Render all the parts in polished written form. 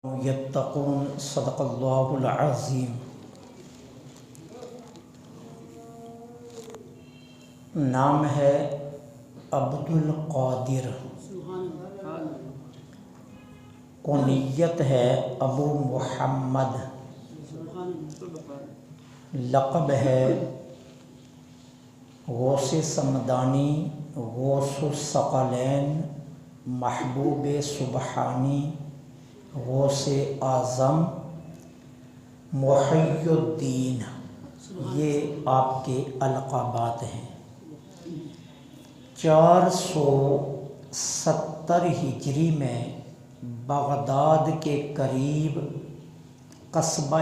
یتقون صدق اللہ العظیم۔ نام ہے عبد القادر، کنیت ہے ابو محمد، لقب ہے غوث سمدانی، غوث الثقلین، محبوب سبحانی، غوث اعظم، محی الدین، یہ آپ کے القابات ہیں۔ 470 ہجری میں بغداد کے قریب قصبہ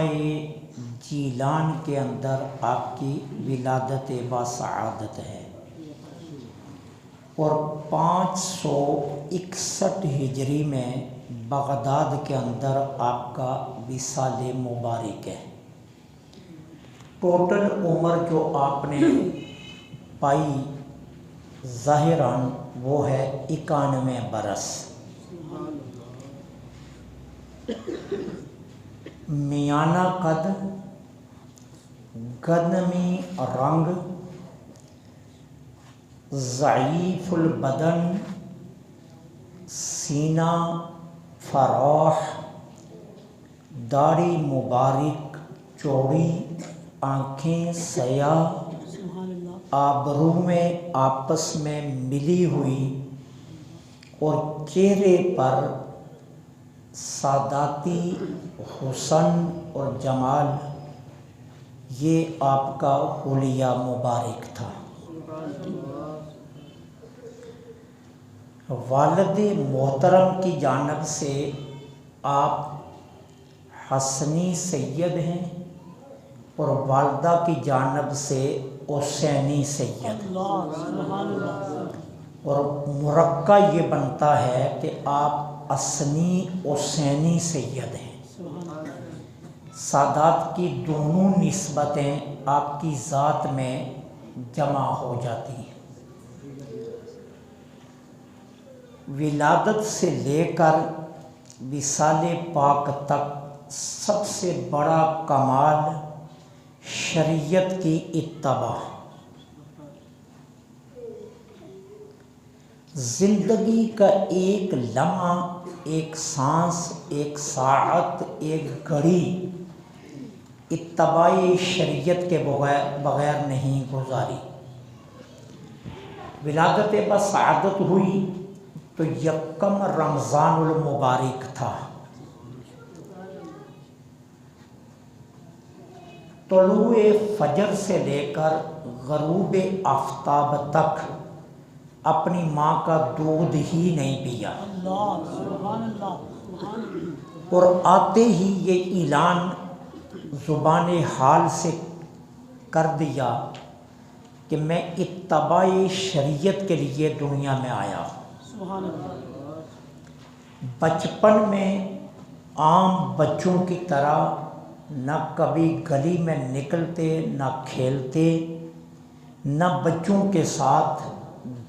جیلان کے اندر آپ کی ولادت باسعادت ہے، اور 561 ہجری میں بغداد کے اندر آپ کا وصال مبارک ہے۔ ٹوٹل عمر جو آپ نے پائی ظاہراً وہ ہے 91 برس۔ میانہ قد، گندمی رنگ، ضعیف البدن، سینہ فراخ، داڑھی مبارک چوڑی، آنکھیں سیاہ، آبرو میں آپس میں ملی ہوئی، اور چہرے پر ساداتی حسن اور جمال، یہ آپ کا حلیہ مبارک تھا۔ والد محترم کی جانب سے آپ حسنی سید ہیں، اور والدہ کی جانب سے حسینی سید، اور مرقع یہ بنتا ہے کہ آپ حسنی حسینی سید ہیں۔ سادات کی دونوں نسبتیں آپ کی ذات میں جمع ہو جاتی ہیں۔ ولادت سے لے کر وصال پاک تک سب سے بڑا کمال شریعت کی اتباع۔ زندگی کا ایک لمحہ، ایک سانس، ایک ساعت، ایک گھڑی اتباع شریعت کے بغیر نہیں گزاری۔ ولادت باسعادت ہوئی تو یکم رمضان المبارک تھا۔ طلوع فجر سے لے کر غروب آفتاب تک اپنی ماں کا دودھ ہی نہیں پیا، اور آتے ہی یہ اعلان زبان حال سے کر دیا کہ میں اتباع شریعت کے لیے دنیا میں آیا ہوں۔ بچپن میں عام بچوں کی طرح نہ کبھی گلی میں نکلتے، نہ کھیلتے، نہ بچوں کے ساتھ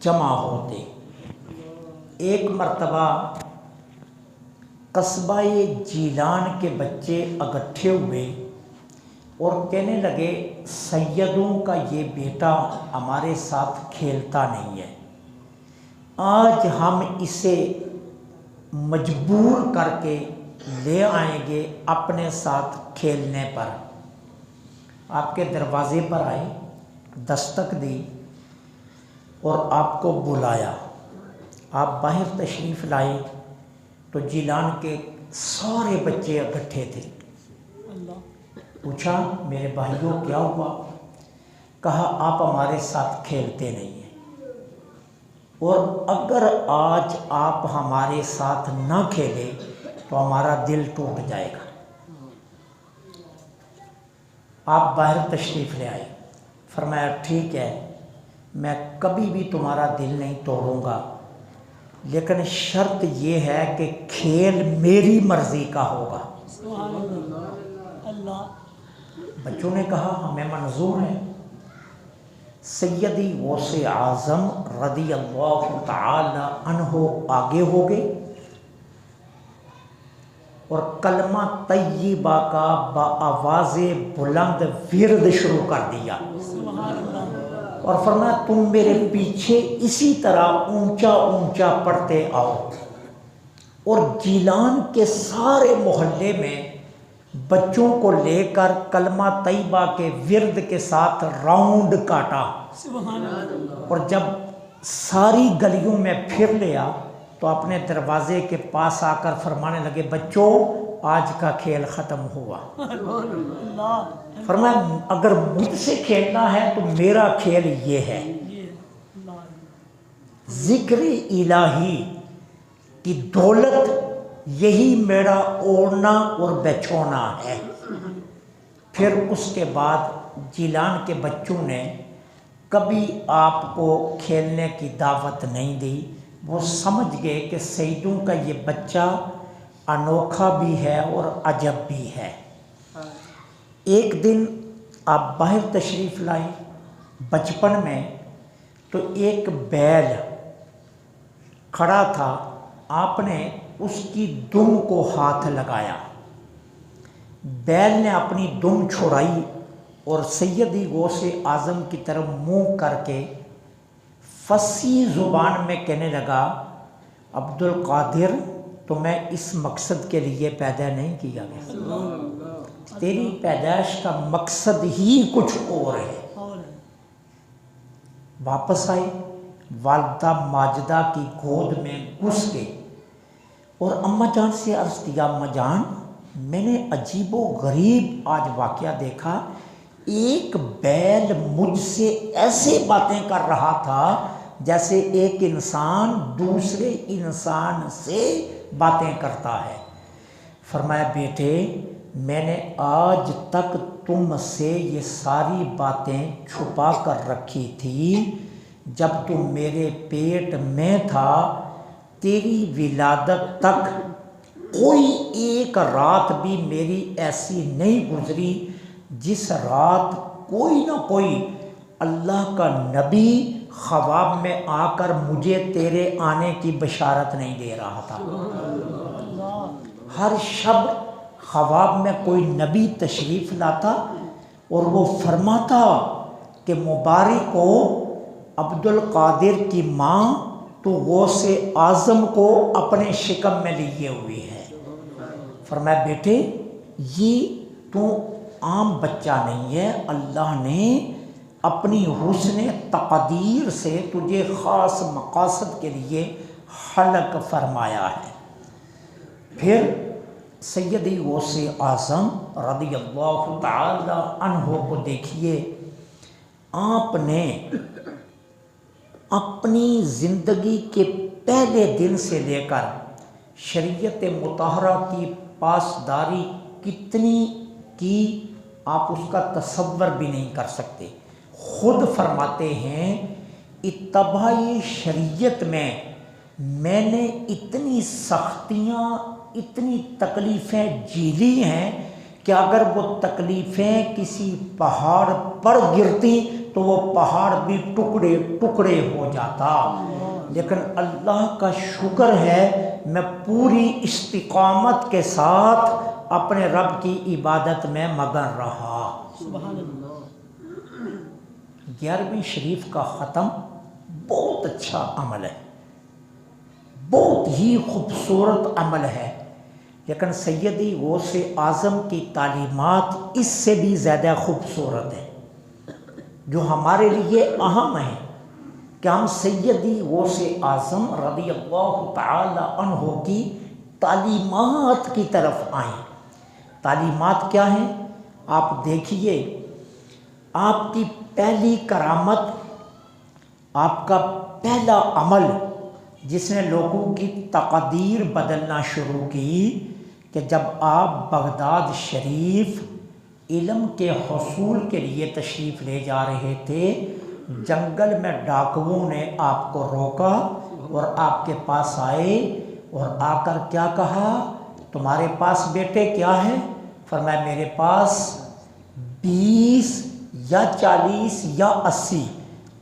جمع ہوتے۔ ایک مرتبہ قصبہ جیلان کے بچے اکٹھے ہوئے اور کہنے لگے سیدوں کا یہ بیٹا ہمارے ساتھ کھیلتا نہیں ہے، آج ہم اسے مجبور کر کے لے آئیں گے اپنے ساتھ کھیلنے پر۔ آپ کے دروازے پر آئے، دستک دی اور آپ کو بلایا۔ آپ باہر تشریف لائے تو جیلان کے سارے بچے اکٹھے تھے۔ پوچھا میرے بھائیوں کیا ہوا؟ کہا آپ ہمارے ساتھ کھیلتے نہیں ہیں، اور اگر آج آپ ہمارے ساتھ نہ کھیلے تو ہمارا دل ٹوٹ جائے گا۔ آپ باہر تشریف لے آئے، فرمایا ٹھیک ہے میں کبھی بھی تمہارا دل نہیں توڑوں گا، لیکن شرط یہ ہے کہ کھیل میری مرضی کا ہوگا۔ بچوں نے کہا ہمیں منظور ہے۔ سیدی غوث اعظم رضی اللہ تعالی عنہ آگے ہو گئے، اور کلمہ طیبہ کا بآواز بلند ورد شروع کر دیا، اور فرمایا تم میرے پیچھے اسی طرح اونچا اونچا پڑھتے آؤ۔ اور جیلان کے سارے محلے میں بچوں کو لے کر کلمہ طیبہ کے ورد کے ساتھ راؤنڈ کاٹا، اور جب ساری گلیوں میں پھر لیا تو اپنے دروازے کے پاس آ کر فرمانے لگے بچوں آج کا کھیل ختم ہوا۔ فرمایا اگر مجھ سے کھیلنا ہے تو میرا کھیل یہ ہے، ذکر الہی کی دولت یہی میرا اوڑھنا اور بچھونا ہے۔ پھر اس کے بعد جیلان کے بچوں نے کبھی آپ کو کھیلنے کی دعوت نہیں دی، وہ سمجھ گئے کہ سیدوں کا یہ بچہ انوکھا بھی ہے اور عجب بھی ہے۔ ایک دن آپ باہر تشریف لائے بچپن میں، تو ایک بیل کھڑا تھا، آپ نے اس کی دم کو ہاتھ لگایا، بیل نے اپنی دم چھڑائی اور سیدی غوث اعظم کی طرف منہ کر کے فصیح زبان میں کہنے لگا عبد القادر تمہیں اس مقصد کے لیے پیدا نہیں کیا گیا، تیری پیدائش کا مقصد ہی کچھ اور ہے۔ واپس آئے، والدہ ماجدہ کی گود میں گھس گئے اور اماں جان سے عرض کیا اماں جان میں نے عجیب و غریب آج واقعہ دیکھا، ایک بیل مجھ سے ایسے باتیں کر رہا تھا جیسے ایک انسان دوسرے انسان سے باتیں کرتا ہے۔ فرمایا بیٹے میں نے آج تک تم سے یہ ساری باتیں چھپا کر رکھی تھی، جب تم میرے پیٹ میں تھا تیری ولادت تک کوئی ایک رات بھی میری ایسی نہیں گزری جس رات کوئی نہ کوئی اللہ کا نبی خواب میں آ کر مجھے تیرے آنے کی بشارت نہیں دے رہا تھا۔ ہر شب خواب میں کوئی نبی تشریف لاتا اور وہ فرماتا کہ مبارک ہو عبد القادر کی ماں تو غوث اعظم کو اپنے شکم میں لیے ہوئی ہے۔ فرمایا بیٹے یہ تو عام بچہ نہیں ہے، اللہ نے اپنی حسن تقدیر سے تجھے خاص مقاصد کے لیے خلق فرمایا ہے۔ پھر سیدی غوث اعظم رضی اللہ تعالی عنہ کو دیکھیے، آپ نے اپنی زندگی کے پہلے دن سے لے کر شریعت مطہرہ کی پاسداری کتنی کی آپ اس کا تصور بھی نہیں کر سکتے۔ خود فرماتے ہیں اتباع شریعت میں نے اتنی سختیاں اتنی تکلیفیں جھیلی ہیں کہ اگر وہ تکلیفیں کسی پہاڑ پر گرتی تو وہ پہاڑ بھی ٹکڑے ٹکڑے ہو جاتا، لیکن اللہ کا شکر ہے میں پوری استقامت کے ساتھ اپنے رب کی عبادت میں مگن رہا۔ سبحان اللہ۔ 11ویں شریف کا ختم بہت اچھا عمل ہے، بہت ہی خوبصورت عمل ہے، لیکن سیدی غوث اعظم کی تعلیمات اس سے بھی زیادہ خوبصورت ہے، جو ہمارے لیے اہم ہے کہ ہم سیدی غوث اعظم رضی اللہ تعالی عنہ کی تعلیمات کی طرف آئیں۔ تعلیمات کیا ہیں؟ آپ دیکھیے، آپ کی پہلی کرامت، آپ کا پہلا عمل جس نے لوگوں کی تقدیر بدلنا شروع کی کہ جب آپ بغداد شریف علم کے حصول کے لیے تشریف لے جا رہے تھے، جنگل میں ڈاکوؤں نے آپ کو روکا اور آپ کے پاس آئے اور آ کر کیا کہا تمہارے پاس بیٹے کیا ہے؟ فرمایا میرے پاس 20 یا 40 یا 80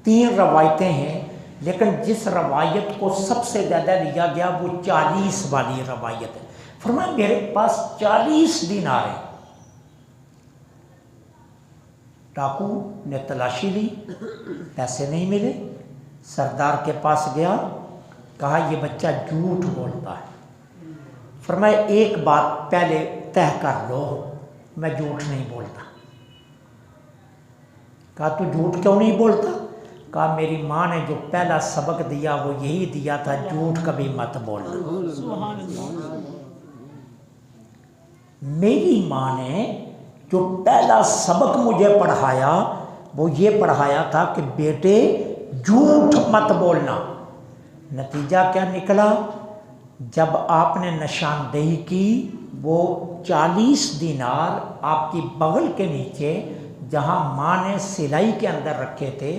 3 روایتیں ہیں، لیکن جس روایت کو سب سے زیادہ لیا گیا وہ 40 والی روایت ہے۔ فرمایا میرے پاس 40 دینار ہیں۔ ڈاکو نے تلاشی لی، پیسے نہیں ملے، سردار کے پاس گیا، کہا یہ بچہ جھوٹ بولتا ہے۔ فرمایا ایک بات پہلے طے کر لو، میں جھوٹ نہیں بولتا۔ کہا تو جھوٹ کیوں نہیں بولتا؟ کہا میری ماں نے جو پہلا سبق دیا وہ یہی دیا تھا، جھوٹ کبھی مت بولنا۔ میری ماں نے جو پہلا سبق مجھے پڑھایا وہ یہ پڑھایا تھا کہ بیٹے جھوٹ مت بولنا۔ نتیجہ کیا نکلا؟ جب آپ نے نشاندہی کی، وہ 40 دینار آپ کی بغل کے نیچے جہاں ماں نے سلائی کے اندر رکھے تھے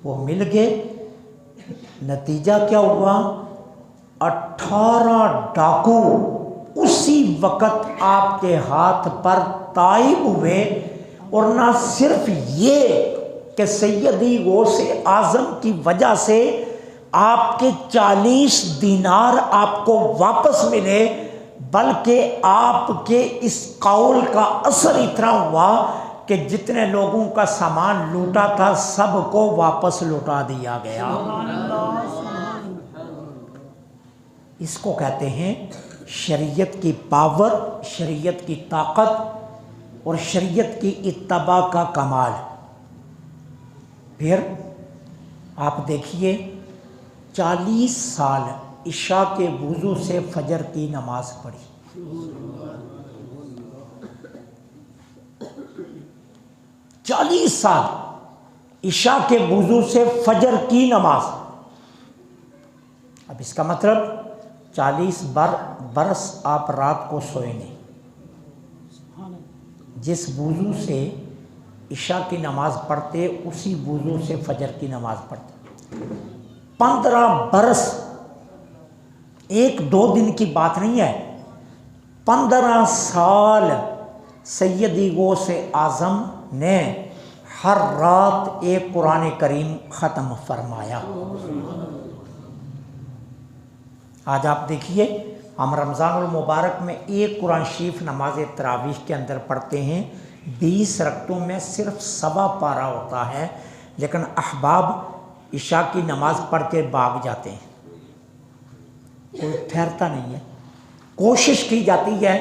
وہ مل گئے۔ نتیجہ کیا ہوا؟ 18 ڈاکو اسی وقت آپ کے ہاتھ پر تائب ہوئے، اور نہ صرف یہ کہ سیدی غوث اعظم کی وجہ سے آپ کے 40 دینار آپ کو واپس ملے، بلکہ آپ کے اس قول کا اثر اتنا ہوا کہ جتنے لوگوں کا سامان لوٹا تھا سب کو واپس لوٹا دیا گیا۔ اس کو کہتے ہیں شریعت کی پاور، شریعت کی طاقت اور شریعت کی اتباع کا کمال۔ پھر آپ دیکھیے 40 سال عشاء کے وضو سے فجر کی نماز پڑھی، 40 سال عشاء کے وضو سے فجر کی نماز۔ اب اس کا مطلب 40 برس آپ رات کو سوئے نہیں۔ جس وضو سے عشاء کی نماز پڑھتے اسی وضو سے فجر کی نماز پڑھتے۔ 15 برس، 1-2 دن کی بات نہیں ہے، 15 سال سیدی غوث اعظم نے ہر رات ایک قرآن کریم ختم فرمایا۔ آج آپ دیکھیے ہم رمضان المبارک میں ایک قرآن شریف نماز تراویح کے اندر پڑھتے ہیں، 20 رکعتوں میں صرف 1.25 پارہ ہوتا ہے، لیکن احباب عشاء کی نماز پڑھ کے بھاگ جاتے ہیں، کوئی ٹھہرتا نہیں ہے۔ کوشش کی جاتی ہے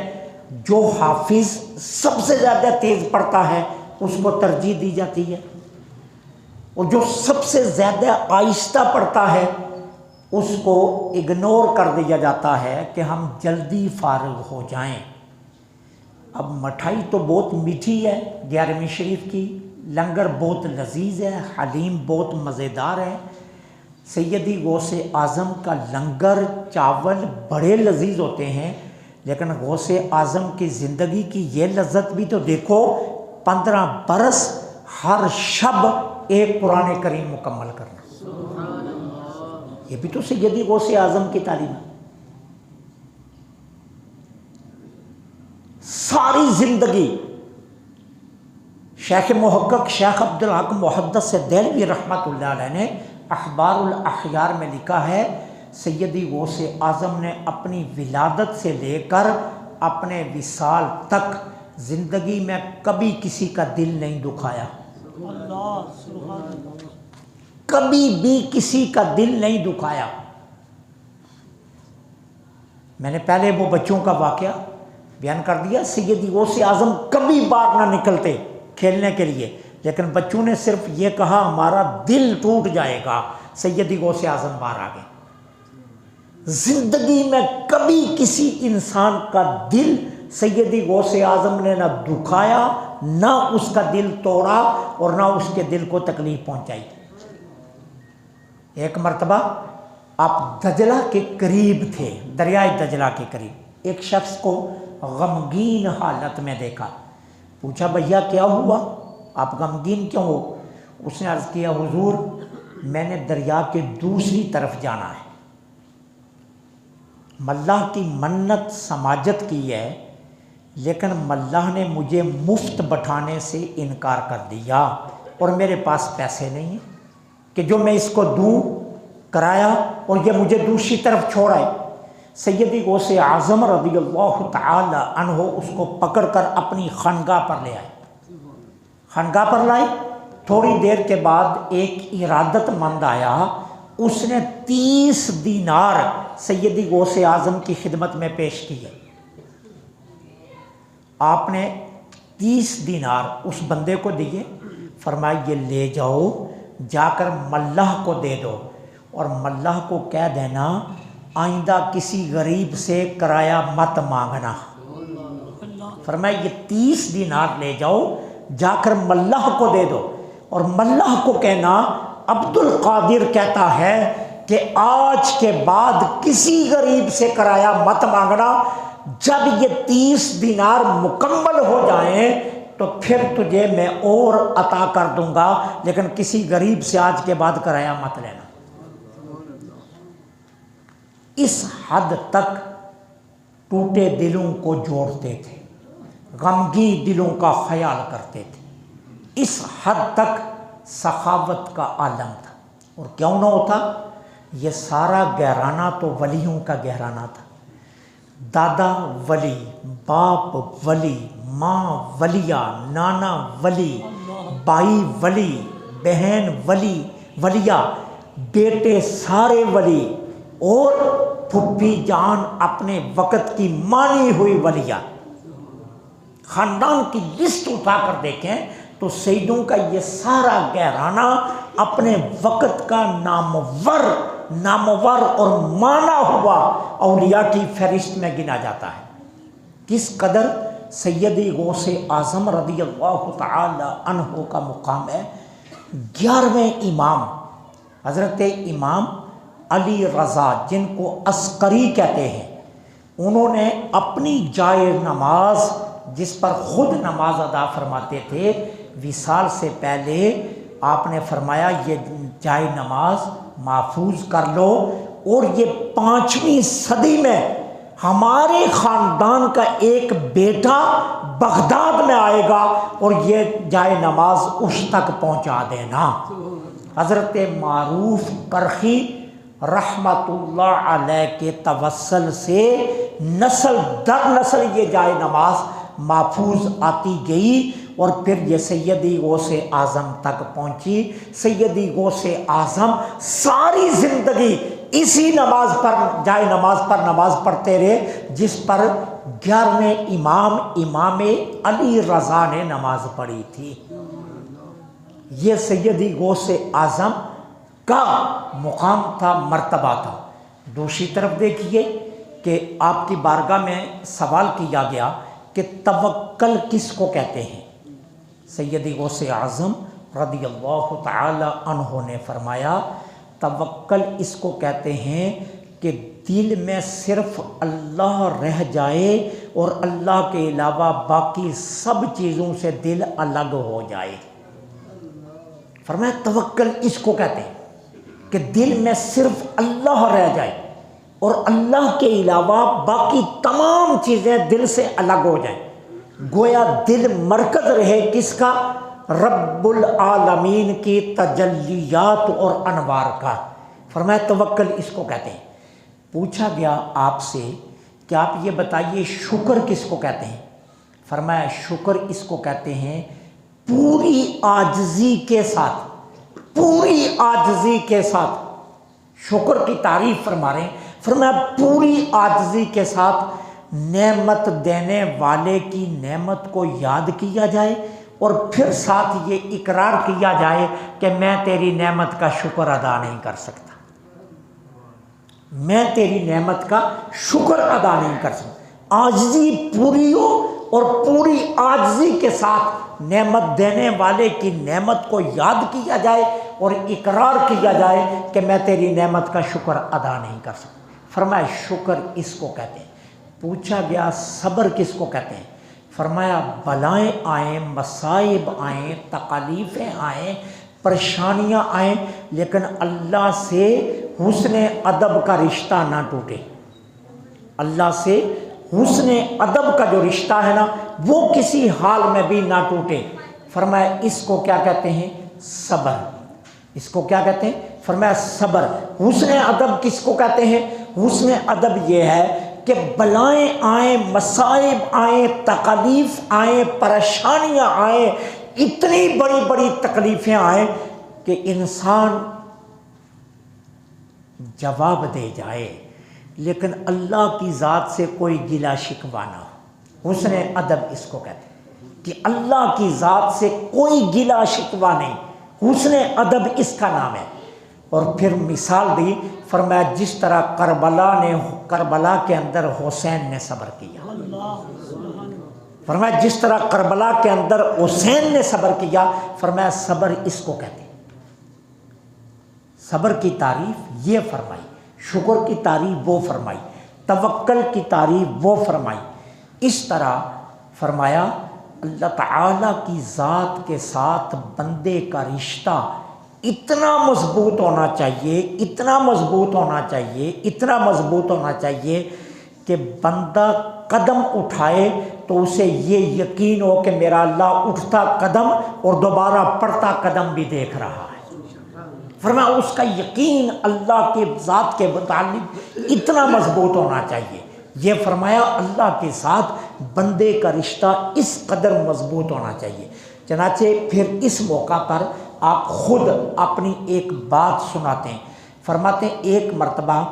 جو حافظ سب سے زیادہ تیز پڑھتا ہے اس کو ترجیح دی جاتی ہے، اور جو سب سے زیادہ آہستہ پڑھتا ہے اس کو اگنور کر دیا جاتا ہے کہ ہم جلدی فارغ ہو جائیں۔ اب مٹھائی تو بہت میٹھی ہے 11ویں شریف کی، لنگر بہت لذیذ ہے، حلیم بہت مزیدار ہے۔ سیدی غوث اعظم کا لنگر چاول بڑے لذیذ ہوتے ہیں، لیکن غوث اعظم کی زندگی کی یہ لذت بھی تو دیکھو، 15 برس ہر شب ایک قرآن کریم مکمل کرنا، یہ بھی تو سیدی غوث اعظم کی تعلیم ہے۔ ساری زندگی شیخ محقق شیخ عبدالحق محدث دہلوی رحمۃ اللہ علیہ نے اخبار الاخیار میں لکھا ہے، سیدی غوث اعظم نے اپنی ولادت سے لے کر اپنے وصال تک زندگی میں کبھی کسی کا دل نہیں دکھایا، کبھی بھی کسی کا دل نہیں دکھایا۔ میں نے پہلے وہ بچوں کا واقعہ بیان کر دیا، سیدی غوث اعظم کبھی باہر نہ نکلتے کھیلنے کے لیے، لیکن بچوں نے صرف یہ کہا ہمارا دل ٹوٹ جائے گا، سیدی غوث اعظم باہر آ گئے۔ زندگی میں کبھی کسی انسان کا دل سیدی غوث اعظم نے نہ دکھایا، نہ اس کا دل توڑا، اور نہ اس کے دل کو تکلیف پہنچائی۔ ایک مرتبہ آپ دجلہ کے قریب تھے، دریائے دجلہ کے قریب، ایک شخص کو غمگین حالت میں دیکھا، پوچھا بھیا کیا ہوا، آپ غمگین کیوں ہو؟ اس نے عرض کیا حضور میں نے دریا کے دوسری طرف جانا ہے، ملاح کی منت سماجت کی ہے، لیکن ملاح نے مجھے مفت بٹھانے سے انکار کر دیا، اور میرے پاس پیسے نہیں ہیں کہ جو میں اس کو دوں کرایہ اور یہ مجھے دوسری طرف چھوڑ آئے۔ سیدی غوث اعظم رضی اللہ تعالی عنہ اس کو پکڑ کر اپنی خانقاہ پر لے آئے، خانقاہ پر لائے۔ تھوڑی دیر کے بعد ایک ارادت مند آیا، اس نے 30 دینار سیدی غوث اعظم کی خدمت میں پیش کیے۔ آپ نے 30 دینار اس بندے کو دیے، فرمایا یہ لے جاؤ، جا کر ملح کو دے دو اور ملح کو کہہ دینا آئندہ کسی غریب سے کرایہ مت مانگنا۔ فرمایا یہ 30 دینار لے جاؤ، جا کر ملح کو دے دو اور ملح کو کہنا عبد القادر کہتا ہے کہ آج کے بعد کسی غریب سے کرایہ مت مانگنا، جب یہ 30 دینار مکمل ہو جائیں تو پھر تجھے میں اور عطا کر دوں گا، لیکن کسی غریب سے آج کے بعد کرایہ مت لینا۔ اس حد تک ٹوٹے دلوں کو جوڑتے تھے، غمگین دلوں کا خیال کرتے تھے، اس حد تک سخاوت کا عالم تھا۔ اور کیوں نہ ہوتا، یہ سارا گہرانہ تو ولیوں کا گہرانہ تھا۔ دادا ولی، باپ ولی، ماں ولیہ، نانا ولی، بھائی ولی، بہن ولی، ولیہ، بیٹے سارے ولی، اور پھپھی جان اپنے وقت کی مانی ہوئی ولیہ۔ خاندان کی لسٹ اٹھا کر دیکھیں تو سیدوں کا یہ سارا گہرانہ اپنے وقت کا نامور اور مانا ہوا اولیاء کی فہرست میں گنا جاتا ہے۔ کس قدر سیدی غوث اعظم رضی اللہ تعالی عنہ کا مقام ہے۔ 11ویں امام حضرت امام علی رضا، جن کو عسکری کہتے ہیں، انہوں نے اپنی جائے نماز، جس پر خود نماز ادا فرماتے تھے، وصال سے پہلے آپ نے فرمایا یہ جائے نماز محفوظ کر لو، اور یہ 5ویں صدی میں ہمارے خاندان کا ایک بیٹا بغداد میں آئے گا اور یہ جائے نماز اس تک پہنچا دینا۔ حضرت معروف کرخی رحمت اللہ علیہ کے توسل سے نسل در نسل یہ جائے نماز محفوظ آتی گئی، اور پھر یہ سیدی غوث اعظم تک پہنچی۔ سیدی غوث اعظم ساری زندگی اسی نماز پر، جائے نماز پر نماز پڑھتے رہے جس پر 11ویں امام علی رضا نے نماز پڑھی تھی۔ یہ سیدی غوث اعظم کا مقام تھا، مرتبہ تھا۔ دوسری طرف دیکھیے کہ آپ کی بارگاہ میں سوال کیا گیا کہ توکل کس کو کہتے ہیں؟ سیدی غوث اعظم رضی اللہ تعالی عنہ نے فرمایا توکل اس کو کہتے ہیں کہ دل میں صرف اللہ رہ جائے اور اللہ کے علاوہ باقی سب چیزوں سے دل الگ ہو جائے۔ فرمایا توکل اس کو کہتے ہیں کہ دل میں صرف اللہ رہ جائے اور اللہ کے علاوہ باقی تمام چیزیں دل سے الگ ہو جائیں، گویا دل مرکز رہے کس کا؟ رب العالمین کی تجلیات اور انوار کا۔ فرمایا توکل اس کو کہتے ہیں۔ پوچھا گیا آپ سے کہ آپ یہ بتائیے شکر کس کو کہتے ہیں؟ فرمایا شکر اس کو کہتے ہیں پوری عاجزی کے ساتھ، پوری عاجزی کے ساتھ شکر کی تعریف فرما رہے ہیں۔ فرمایا پوری عاجزی کے ساتھ نعمت دینے والے کی نعمت کو یاد کیا جائے اور پھر ساتھ یہ اقرار کیا جائے کہ میں تیری نعمت کا شکر ادا نہیں کر سکتا، میں تیری نعمت کا شکر ادا نہیں کر سکتا۔ عاجزی پوری ہو اور پوری عاجزی کے ساتھ نعمت دینے والے کی نعمت کو یاد کیا جائے اور اقرار کیا جائے کہ میں تیری نعمت کا شکر ادا نہیں کر سکتا۔ فرمایا شکر اس کو کہتے ہیں۔ پوچھا گیا صبر کس کو کہتے ہیں؟ فرمایا بلائیں آئیں، مصائب آئیں، تکالیفیں آئیں، پریشانیاں آئیں، لیکن اللہ سے حسن ادب کا رشتہ نہ ٹوٹے۔ اللہ سے حسن ادب کا جو رشتہ ہے نا وہ کسی حال میں بھی نہ ٹوٹے۔ فرمایا اس کو کیا کہتے ہیں؟ صبر۔ اس کو کیا کہتے ہیں؟ فرمایا صبر۔ حسن ادب کس کو کہتے ہیں؟ حسن ادب یہ ہے کہ بلائیں آئیں، مصائب آئیں، تکالیف آئیں، پریشانیاں آئیں، اتنی بڑی بڑی تکلیفیں آئیں کہ انسان جواب دے جائے، لیکن اللہ کی ذات سے کوئی گلہ شکوہ نہ ہو۔ حسن ادب اس کو کہتے ہیں کہ اللہ کی ذات سے کوئی گلہ شکوہ نہیں، حسن ادب اس کا نام ہے۔ اور پھر مثال دی، فرمایا جس طرح کربلا کے اندر حسین نے صبر کیا، فرمایا جس طرح کربلا کے اندر حسین نے صبر کیا، فرمایا صبر اس کو کہتے ہیں۔ صبر کی تعریف یہ فرمائی، شکر کی تعریف وہ فرمائی، توکل کی تعریف وہ فرمائی۔ اس طرح فرمایا اللہ تعالیٰ کی ذات کے ساتھ بندے کا رشتہ اتنا مضبوط ہونا چاہیے، اتنا مضبوط ہونا چاہیے، اتنا مضبوط ہونا چاہیے کہ بندہ قدم اٹھائے تو اسے یہ یقین ہو کہ میرا اللہ اٹھتا قدم اور دوبارہ پڑتا قدم بھی دیکھ رہا ہے۔ فرمایا اس کا یقین اللہ کے ذات کے متعلق اتنا مضبوط ہونا چاہیے۔ یہ فرمایا اللہ کے ساتھ بندے کا رشتہ اس قدر مضبوط ہونا چاہیے۔ چنانچہ پھر اس موقع پر آپ خود اپنی ایک بات سناتے ہیں، فرماتے ہیں ایک مرتبہ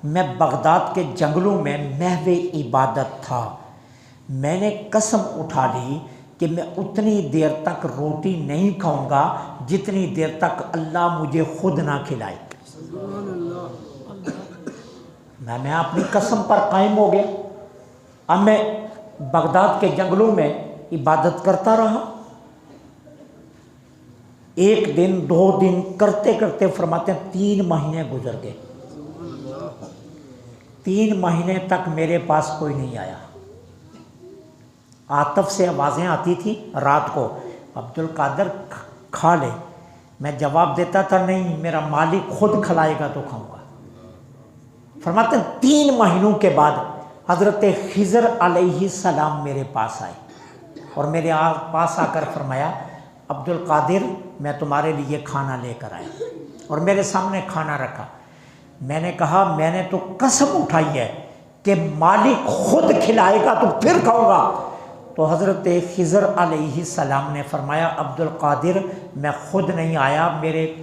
میں بغداد کے جنگلوں میں محو عبادت تھا، میں نے قسم اٹھا لی کہ میں اتنی دیر تک روٹی نہیں کھاؤں گا جتنی دیر تک اللہ مجھے خود نہ کھلائے۔ میں اپنی قسم پر قائم ہو گیا۔ اب میں بغداد کے جنگلوں میں عبادت کرتا رہا، ایک دن 2 دن کرتے کرتے فرماتے ہیں 3 مہینے گزر گئے۔ 3 مہینے تک میرے پاس کوئی نہیں آیا۔ عاطف سے آوازیں آتی تھی رات کو، عبد القادر کھا لے، میں جواب دیتا تھا نہیں، میرا مالک خود کھلائے گا تو کھاؤں گا۔ فرماتے ہیں 3 مہینوں کے بعد حضرت خضر علیہ السلام میرے پاس آئے اور میرے پاس آ کر فرمایا عبد القادر میں تمہارے لیے کھانا لے کر آیا، اور میرے سامنے کھانا رکھا۔ میں نے کہا میں نے تو قسم اٹھائی ہے کہ مالک خود کھلائے گا تو پھر کھاؤں گا۔ تو حضرت خضر علیہ السلام نے فرمایا عبد القادر میں خود نہیں آیا،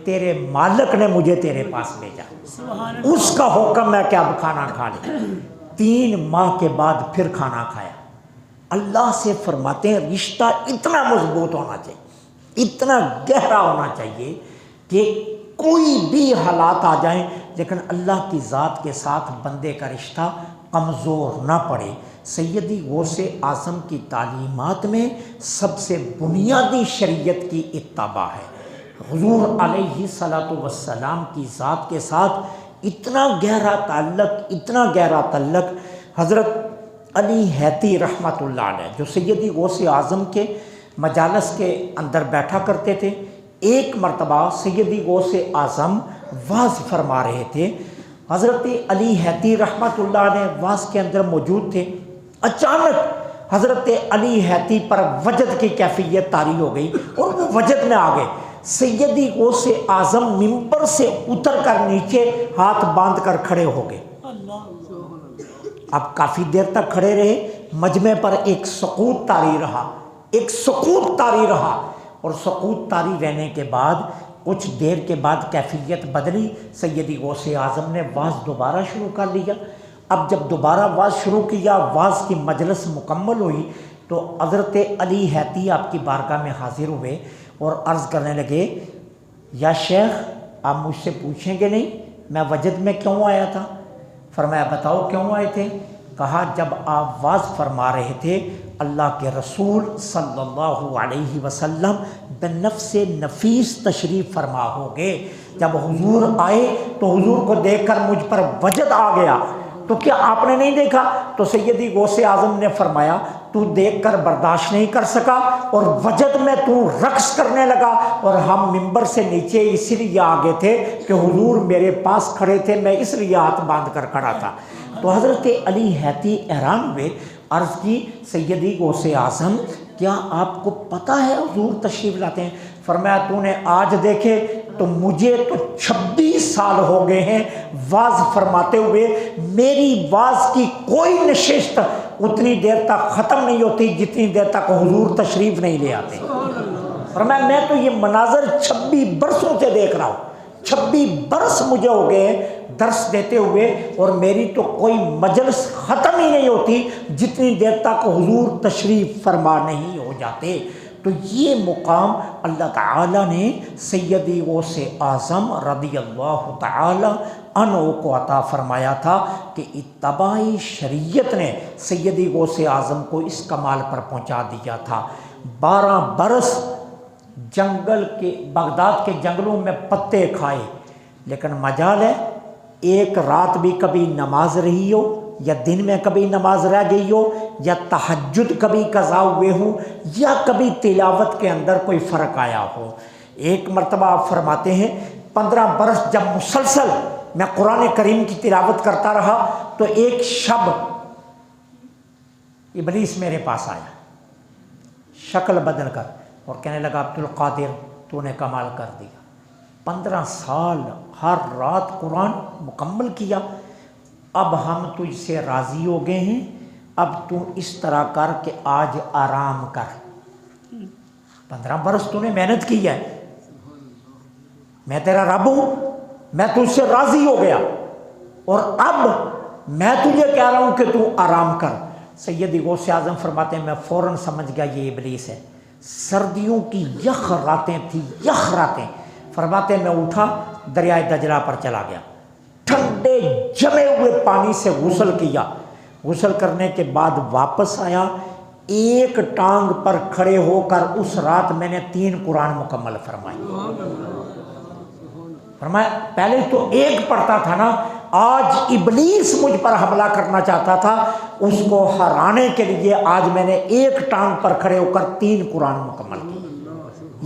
تیرے مالک نے مجھے تیرے پاس بھیجا، اس کا حکم ہے کہ اب کھانا کھا لے۔ 3 ماہ کے بعد پھر کھانا کھایا۔ اللہ سے فرماتے ہیں رشتہ اتنا مضبوط ہونا چاہیے، اتنا گہرا ہونا چاہیے کہ کوئی بھی حالات آ جائیں لیکن اللہ کی ذات کے ساتھ بندے کا رشتہ کمزور نہ پڑے۔ سیدی غوث اعظم کی تعلیمات میں سب سے بنیادی شریعت کی اتباع ہے۔ حضور علیہ الصلاۃ والسلام کی ذات کے ساتھ اتنا گہرا تعلق، اتنا گہرا تعلق، حضرت علی حیتی رحمۃ اللہ علیہ جو سیدی غوث اعظم کے مجالس کے اندر بیٹھا کرتے تھے، ایک مرتبہ سیدی غوث اعظم واعظ فرما رہے تھے، حضرت علی حیتی رحمۃ اللہ علیہ واعظ کے اندر موجود تھے۔ اچانک حضرت علی حیتی پر وجد کی کیفیت طاری ہو گئی اور وہ وجد میں آ گئے۔ سیدی غوث اعظم ممبر سے اتر کر نیچے ہاتھ باندھ کر کھڑے ہو گئے۔ اب کافی دیر تک کھڑے رہے، مجمع پر ایک سکوت طاری رہا، ایک سکوت طاری رہا، اور سکوت طاری رہنے کے بعد کچھ دیر کے بعد کیفیت بدلی۔ سیدی غوث اعظم نے واعظ دوبارہ شروع کر لیا۔ اب جب دوبارہ واعظ شروع کیا، واعظ کی مجلس مکمل ہوئی تو حضرت علی حیتی آپ کی بارگاہ میں حاضر ہوئے اور عرض کرنے لگے یا شیخ آپ مجھ سے پوچھیں گے نہیں میں وجد میں کیوں آیا تھا؟ فرمایا بتاؤ کیوں آئے تھے؟ کہا جب آپ واعظ فرما رہے تھے اللہ کے رسول صلی اللہ علیہ وسلم بنفس نفیس تشریف فرما ہو گئے، جب حضور آئے تو حضور کو دیکھ کر مجھ پر وجد آ گیا، تو کیا آپ نے نہیں دیکھا؟ تو سیدی غوث اعظم نے فرمایا تو دیکھ کر برداشت نہیں کر سکا اور وجد میں تو رقص کرنے لگا، اور ہم ممبر سے نیچے اس لیے آگے تھے کہ حضور میرے پاس کھڑے تھے، میں اس لیے ہاتھ باندھ کر کھڑا تھا۔ تو حضرت علی حیتی حیران ہوئے، عرض کی سیدی غوث اعظم کیا آپ کو پتہ ہے حضور تشریف لاتے ہیں؟ فرمایا تو نے آج دیکھے؟ تو مجھے تو 26 سال ہو گئے ہیں واز فرماتے ہوئے، میری واز کی کوئی نشست اتنی دیر تک ختم نہیں ہوتی جتنی دیر تک حضور تشریف نہیں لے آتے۔ فرمایا میں تو یہ مناظر 26 برسوں سے دیکھ رہا ہوں، 26 برس مجھے ہو گئے درس دیتے ہوئے، اور میری تو کوئی مجلس ختم ہی نہیں ہوتی جتنی دیر تک حضور تشریف فرما نہیں ہو جاتے۔ تو یہ مقام اللہ تعالیٰ نے سیدی غوث اعظم رضی اللہ تعالی عنہ کو عطا فرمایا تھا کہ اتباع شریعت نے سیدی غوث اعظم کو اس کمال پر پہنچا دیا تھا۔ 12 برس جنگل کے بغداد کے جنگلوں میں پتے کھائے، لیکن مجال ہے ایک رات بھی کبھی نماز رہی ہو، یا دن میں کبھی نماز رہ گئی ہو، یا تہجد کبھی قضا ہوئے ہوں، یا کبھی تلاوت کے اندر کوئی فرق آیا ہو۔ ایک مرتبہ آپ فرماتے ہیں 15 برس جب مسلسل میں قرآن کریم کی تلاوت کرتا رہا تو ایک شب ابلیس میرے پاس آیا شکل بدل کر اور کہنے لگا عبد القادر تو نے کمال کر دیا، 15 سال ہر رات قرآن مکمل کیا، اب ہم تجھ سے راضی ہو گئے ہیں، اب تو اس طرح کر کہ آج آرام کر۔ 15 برس تو نے محنت کی ہے، میں تیرا رب ہوں، میں تجھ سے راضی ہو گیا، اور اب میں تجھے کہہ رہا ہوں کہ تو آرام کر۔ سیدی غوث اعظم فرماتے ہیں میں فوراً سمجھ گیا یہ ابلیس ہے۔ سردیوں کی یخ راتیں تھیں، یخ راتیں، فرماتے ہیں میں اٹھا دریائے دجلہ پر چلا گیا، ٹھنڈے جمے ہوئے پانی سے غسل کیا، غسل کرنے کے بعد واپس آیا، ایک ٹانگ پر کھڑے ہو کر اس رات میں نے 3 قرآن مکمل فرمائے۔ فرمایا پہلے تو ایک پڑھتا تھا نا، آج ابلیس مجھ پر حملہ کرنا چاہتا تھا، اس کو ہرانے کے لیے آج میں نے ایک ٹانگ پر کھڑے ہو کر 3 قرآن مکمل کیے۔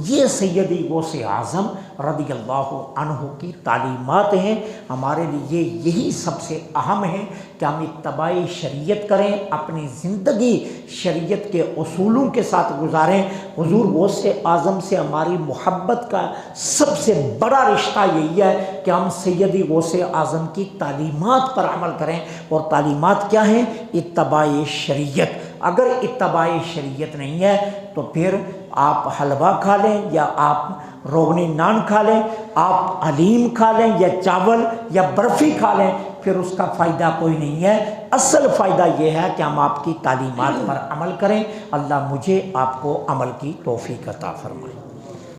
یہ سیدی غوث اعظم رضی اللہ عنہ کی تعلیمات ہیں، ہمارے لیے یہی سب سے اہم ہے کہ ہم اتباع شریعت کریں، اپنی زندگی شریعت کے اصولوں کے ساتھ گزاریں۔ حضور غوث اعظم سے ہماری محبت کا سب سے بڑا رشتہ یہی ہے کہ ہم سیدی غوث اعظم کی تعلیمات پر عمل کریں، اور تعلیمات کیا ہیں؟ اتباع شریعت۔ اگر اتباع شریعت نہیں ہے تو پھر آپ حلوہ کھا لیں، یا آپ روغنی نان کھا لیں، آپ حلیم کھا لیں، یا چاول یا برفی کھا لیں، پھر اس کا فائدہ کوئی نہیں ہے۔ اصل فائدہ یہ ہے کہ ہم آپ کی تعلیمات پر عمل کریں۔ اللہ مجھے آپ کو عمل کی توفیق عطا فرمائے۔